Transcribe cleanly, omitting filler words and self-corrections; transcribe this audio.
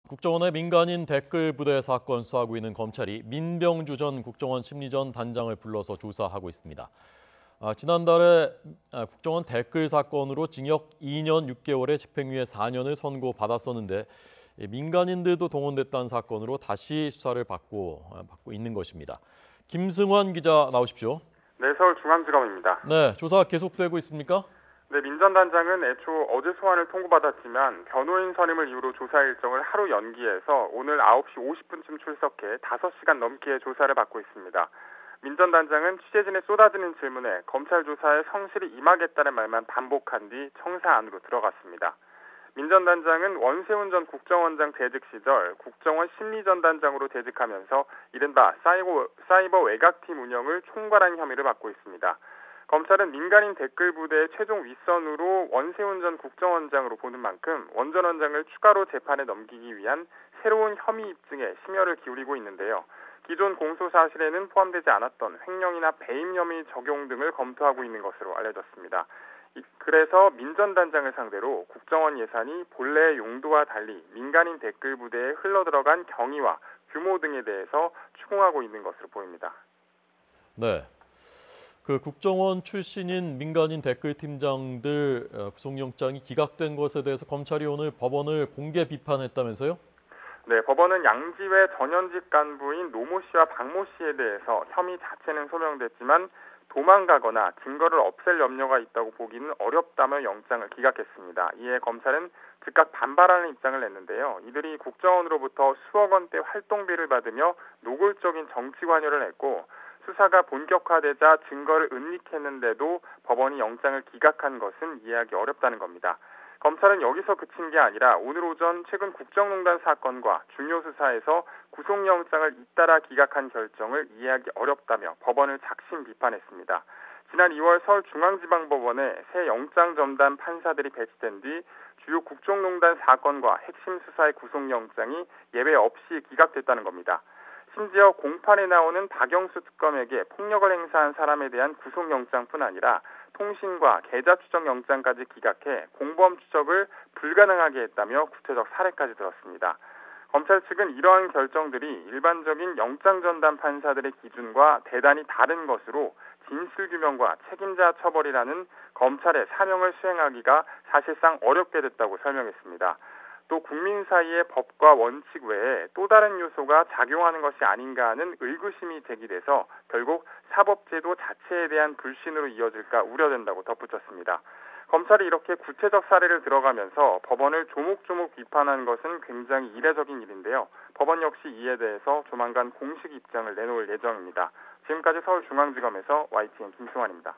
국정원의 민간인 댓글 부대 사건 수사하고 있는 검찰이 민병주 전 국정원 심리전 단장을 불러서 조사하고 있습니다. 지난달에 국정원 댓글 사건으로 징역 2년 6개월에 집행유예 4년을 선고받았었는데 민간인들도 동원됐다는 사건으로 다시 수사를 받고 있는 것입니다. 김승환 기자 나오십시오. 네, 서울중앙지검입니다. 네, 조사 계속되고 있습니까? 네, 민전단장은 애초 어제 소환을 통보받았지만 변호인 선임을 이유로 조사 일정을 하루 연기해서 오늘 9시 50분쯤 출석해 5시간 넘게 조사를 받고 있습니다. 민전단장은 취재진의 쏟아지는 질문에 검찰 조사에 성실히 임하겠다는 말만 반복한 뒤 청사 안으로 들어갔습니다. 민전단장은 원세훈 전 국정원장 재직 시절 국정원 심리전단장으로 재직하면서 이른바 사이버 외곽팀 운영을 총괄한 혐의를 받고 있습니다. 검찰은 민간인 댓글 부대의 최종 윗선으로 원세훈 전 국정원장으로 보는 만큼 원 전 원장을 추가로 재판에 넘기기 위한 새로운 혐의 입증에 심혈을 기울이고 있는데요. 기존 공소 사실에는 포함되지 않았던 횡령이나 배임 혐의 적용 등을 검토하고 있는 것으로 알려졌습니다. 그래서 민전단장을 상대로 국정원 예산이 본래의 용도와 달리 민간인 댓글 부대에 흘러들어간 경위와 규모 등에 대해서 추궁하고 있는 것으로 보입니다. 네. 국정원 출신인 민간인 댓글 팀장들 구속영장이 기각된 것에 대해서 검찰이 오늘 법원을 공개 비판했다면서요? 네, 법원은 양지회 전현직 간부인 노모 씨와 박모 씨에 대해서 혐의 자체는 소명됐지만 도망가거나 증거를 없앨 염려가 있다고 보기는 어렵다며 영장을 기각했습니다. 이에 검찰은 즉각 반발하는 입장을 냈는데요. 이들이 국정원으로부터 수억 원대 활동비를 받으며 노골적인 정치 관여를 했고 수사가 본격화되자 증거를 은닉했는데도 법원이 영장을 기각한 것은 이해하기 어렵다는 겁니다. 검찰은 여기서 그친 게 아니라 오늘 오전 최근 국정농단 사건과 중요 수사에서 구속영장을 잇따라 기각한 결정을 이해하기 어렵다며 법원을 작심 비판했습니다. 지난 2월 서울중앙지방법원에 새 영장전담 판사들이 배치된 뒤 주요 국정농단 사건과 핵심 수사의 구속영장이 예외 없이 기각됐다는 겁니다. 심지어 공판에 나오는 박영수 특검에게 폭력을 행사한 사람에 대한 구속영장뿐 아니라 통신과 계좌 추적 영장까지 기각해 공범 추적을 불가능하게 했다며 구체적 사례까지 들었습니다. 검찰 측은 이러한 결정들이 일반적인 영장전담 판사들의 기준과 대단히 다른 것으로 진실규명과 책임자 처벌이라는 검찰의 사명을 수행하기가 사실상 어렵게 됐다고 설명했습니다. 또 국민 사이의 법과 원칙 외에 또 다른 요소가 작용하는 것이 아닌가 하는 의구심이 제기돼서 결국 사법제도 자체에 대한 불신으로 이어질까 우려된다고 덧붙였습니다. 검찰이 이렇게 구체적 사례를 들어가면서 법원을 조목조목 비판한 것은 굉장히 이례적인 일인데요. 법원 역시 이에 대해서 조만간 공식 입장을 내놓을 예정입니다. 지금까지 서울중앙지검에서 YTN 김승환입니다.